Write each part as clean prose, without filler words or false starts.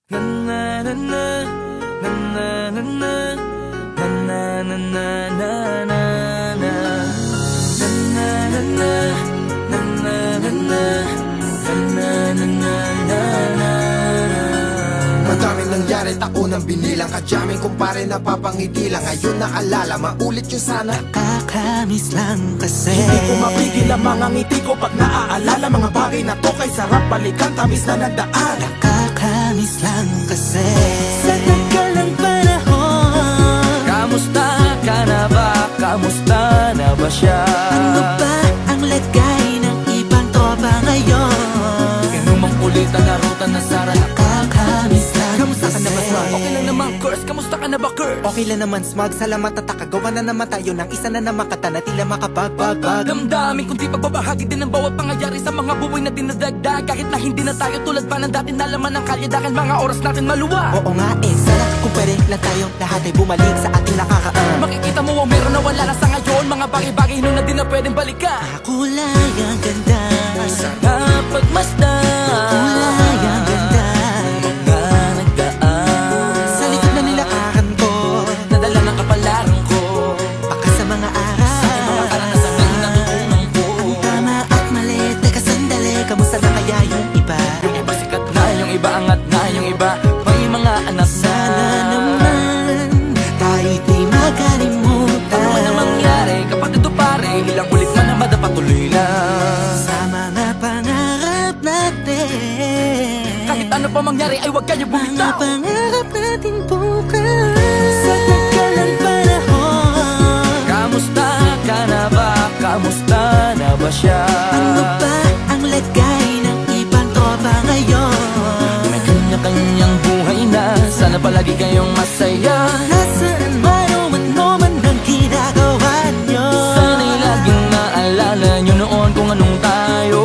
Na na na na na na na na na na na na na na na na na na. Madaming nangyari, taunang binilang. Kadyaming kumpare na papangitilang. Ngayon naalala, maulit yun sana. Nakakamiss lang kasi Hindi ko mapigil ang mga ngiti ko pag naaalala. Mga bagay na to kay sarap balikan, tamis na nagdaan. Nakakamiss lang kasi sa tagal ng panahon. Kamusta ka na ba? Kamusta na ba siya? Ano ba ang lagay ng ibang tropa ngayon? Inumang ulitan na ruta na sara. Nakakamiss lang Kamusta ka na ba, Smug? Okay lang naman, Curse. Kamusta ka na ba, Curse? Okay lang naman, Smug. Salamat at takagawa na naman tayo ng isa na naman kata na tila makapagbag. Damdamin kundi pagbabahagi din ng bawat pangyayari sa mga buhay na dinadagdag. Kahit na hindi na tayo tulad pa ng dati na laman ng kalye. Dahil mga oras natin maluwa. Oo nga sana kung pwede lang tayong lahat ay bumalik sa ating nakakaan. Makikita mo ang meron na wala na sa ngayon. Mga bagay-bagay nun na di na pwedeng balikan. Kulay ang ganda, Sana pagmasdan. kulay ang ganda. Mga nagdaan Sa likod na nilakaran ko, nadala ng kapalaran ko. baka sa mga araw, Mga karanasan ang natutunan ko. ang tama at mali. Teka sandali, kamusta na kaya yung iba? Yung iba sikat na, yung iba angat na, yung iba may mga anak na. Sana naman tayo'y di makalimutan. Ano man ang mangyari kapag ito pare, ilang ulit man ang madapatuloy lang. Sa mga pangarap natin, Kahit ano pa mangyari ay huwag kayo mga bumitaw. pangarap natin bukas. Sa tagal ng panahon, Kamusta ka na ba? Kamusta na ba siya? ano ba ang lagay ng ibang tropa ngayon? May kanya-kanyang buhay na, sana palagi kayong masaya. Nasaan man o ano man ang ginagawa nyo? Sana'y laging naalala nyo noon kung anong tayo.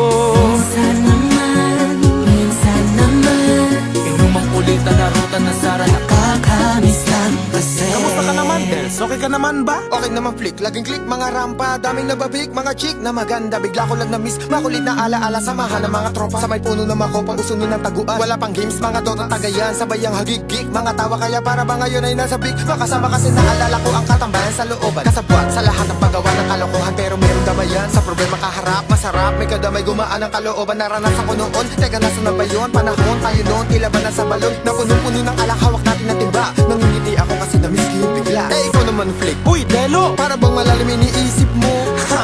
Minsan naman Inumang ulitan na ruta na sara. nakakamiss lang kasi. Kamusta ka naman, Dels? Okay ka naman ba? Okay naman flick, laging click, mga rampa. Daming nababik, mga chick na maganda. Bigla ko lang na-miss, makulit na alaala. Samahan ng mga tropa, sa may puno na makopang usuno ng taguan. Wala pang games, mga dota tagayan. Sabay ang hagigik, mga tawa kaya para ba ngayon ay nasa big. Makasama kasi naalala ko ang katambayan sa looban. Kasabwat sa lahat ng paggawa ng kalokohan, pero meron damayan. Sa problema kaharap, masarap, may kadamay gumaan ang kalooban. Naranasan ko noon, teka nasa na ba yun? Panahon tayo noon, tila ba nasa balon? Na puno-puno ng alak, hawak natin na timba. Nangingiti ako kasi na-miss ko yung bigla. Eh, ikaw naman flick, Uy, Delo! para bang malalim iniisip mo?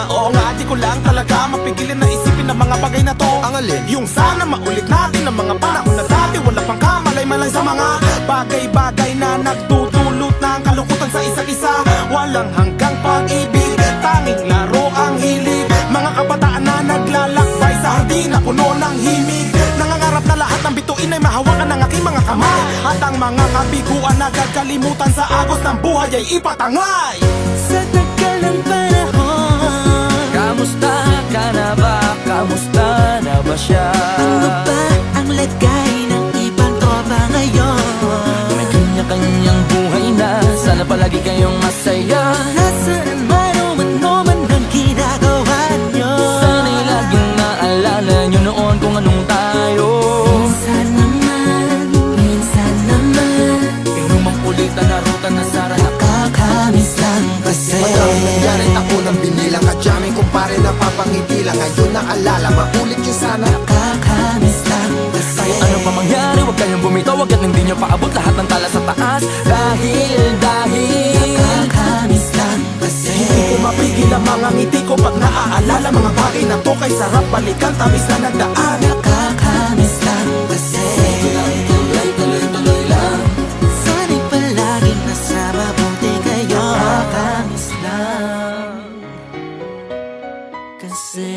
Oo nga, di ko lang talaga mapigilin na isipin ang mga bagay na to. Ang alin? Yung sana maulit natin ang mga panahon na dati. Wala pang kamalay-malay sa mga bagay-bagay na nagdudulot ng kalungkutan sa isa't isa. Walang hanggang pag-ibig, tanging laro ang hilig. Mga kabataan na naglalakbay sa hardin na puno ng himig. Nangangarap na lahat ng bituin ay mahawakan ng aking mga kamay. At ang mga kabiguan na gagalimutan sa agos ng buhay ay ipatangay. Sa tagal ng panahon, Kamusta ka na ba? Kamusta na ba siya? ano ba ang lagay ng ibang tropa ngayon? May kanya-kanyang buhay na, sana palagi kayong masaya. Nasaan man o ano man ang ginagawa nyo? Sana'y laging naalala nyo noon kung anong tayo. Minsan naman Inumang ulitan na ruta na sara. nakakamiss lang kasi. Madaming nangyari, taunang binilang. Kadyaming kumpare na papangitilang. Ngayon naalala, maulit yun sana. Nakakamiss lang kasi. Kahit ano pa mangyari, huwag kayong bumitaw. Hanggat hindi nyo paabot lahat ng tala sa taas. Dahil Nakakamiss lang kasi. Hindi ko mapigil ang mga ngiti ko pag naaalala. Mga bagay na to kay sarap balikan, tamis na nagdaan. Nakakamiss lang kasi. tuloy-tuloy lang. Sana'y palaging nasa mabuti kayo. Nakakamiss lang kasi.